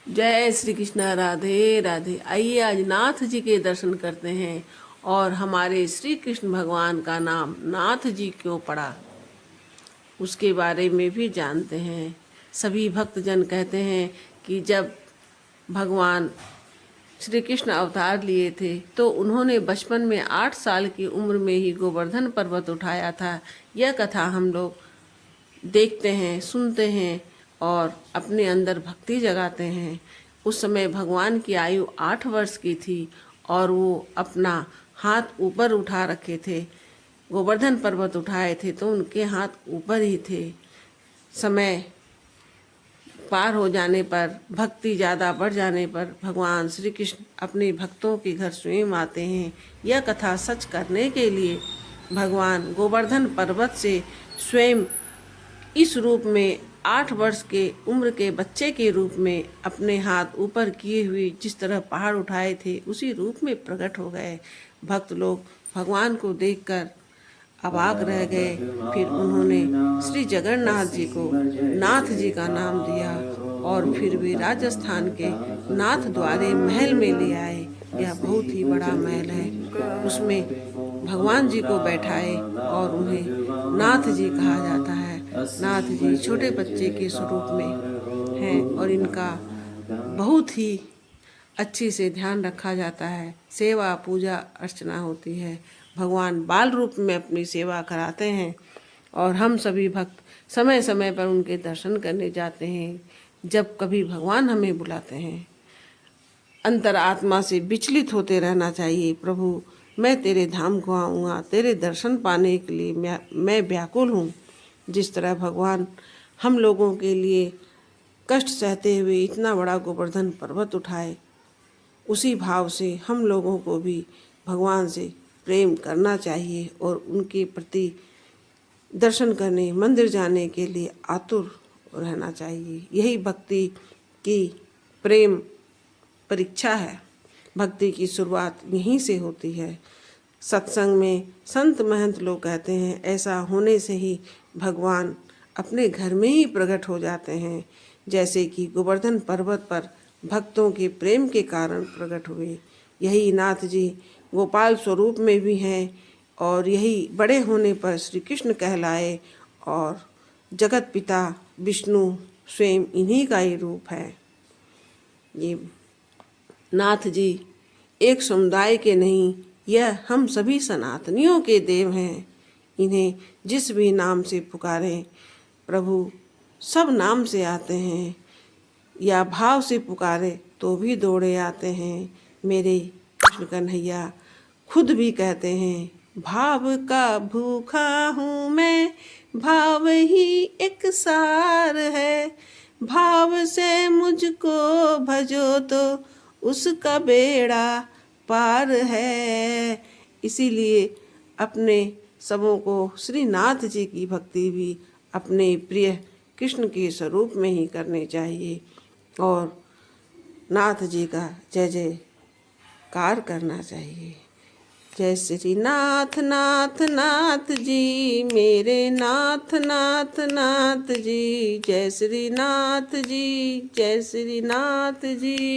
जय श्री कृष्ण। राधे राधे। आइए आज नाथ जी के दर्शन करते हैं और हमारे श्री कृष्ण भगवान का नाम नाथ जी क्यों पड़ा उसके बारे में भी जानते हैं। सभी भक्तजन कहते हैं कि जब भगवान श्री कृष्ण अवतार लिए थे तो उन्होंने बचपन में 8 साल की उम्र में ही गोवर्धन पर्वत उठाया था। यह कथा हम लोग देखते हैं, सुनते हैं और अपने अंदर भक्ति जगाते हैं। उस समय भगवान की आयु 8 वर्ष की थी और वो अपना हाथ ऊपर उठा रखे थे। गोवर्धन पर्वत उठाए थे तो उनके हाथ ऊपर ही थे। समय पार हो जाने पर, भक्ति ज़्यादा बढ़ जाने पर भगवान श्री कृष्ण अपने भक्तों के घर स्वयं आते हैं। यह कथा सच करने के लिए भगवान गोवर्धन पर्वत से स्वयं इस रूप में 8 वर्ष के उम्र के बच्चे के रूप में अपने हाथ ऊपर किए हुए जिस तरह पहाड़ उठाए थे उसी रूप में प्रकट हो गए। भक्त लोग भगवान को देखकर अवाक रह गए। फिर उन्होंने श्री जगन्नाथ जी को नाथ जी का नाम दिया और फिर वे राजस्थान के नाथ द्वारे महल में ले आए। यह बहुत ही बड़ा महल है। उसमें भगवान जी को बैठाए और उन्हें नाथ जी कहा जाता है। नाथ जी छोटे बच्चे के स्वरूप में हैं और इनका बहुत ही अच्छी से ध्यान रखा जाता है। सेवा पूजा अर्चना होती है। भगवान बाल रूप में अपनी सेवा कराते हैं और हम सभी भक्त समय समय पर उनके दर्शन करने जाते हैं जब कभी भगवान हमें बुलाते हैं। अंतरात्मा से विचलित होते रहना चाहिए। प्रभु मैं तेरे धाम को आऊँगा, तेरे दर्शन पाने के लिए मैं व्याकुल हूँ। जिस तरह भगवान हम लोगों के लिए कष्ट सहते हुए इतना बड़ा गोवर्धन पर्वत उठाए, उसी भाव से हम लोगों को भी भगवान से प्रेम करना चाहिए और उनके प्रति दर्शन करने, मंदिर जाने के लिए आतुर रहना चाहिए। यही भक्ति की प्रेम परीक्षा है। भक्ति की शुरुआत यहीं से होती है। सत्संग में संत महंत लोग कहते हैं ऐसा होने से ही भगवान अपने घर में ही प्रकट हो जाते हैं। जैसे कि गोवर्धन पर्वत पर भक्तों के प्रेम के कारण प्रकट हुए। यही नाथ जी गोपाल स्वरूप में भी हैं और यही बड़े होने पर श्री कृष्ण कहलाए और जगत पिता विष्णु स्वयं इन्हीं का ही रूप है। ये नाथ जी एक समुदाय के नहीं, यह हम सभी सनातनियों के देव हैं। इन्हें जिस भी नाम से पुकारें प्रभु सब नाम से आते हैं, या भाव से पुकारे तो भी दौड़े आते हैं। मेरे कृष्ण कन्हैया खुद भी कहते हैं भाव का भूखा हूँ मैं, भाव ही एक सार है। भाव से मुझको भजो तो उसका बेड़ा पार है। इसीलिए अपने सबों को श्री नाथ जी की भक्ति भी अपने प्रिय कृष्ण के स्वरूप में ही करनी चाहिए और नाथ जी का जय जयकार करना चाहिए। जय श्री नाथ नाथ नाथ जी, मेरे नाथ नाथ नाथ जी। जय श्री नाथ जी, जय श्री नाथ जी।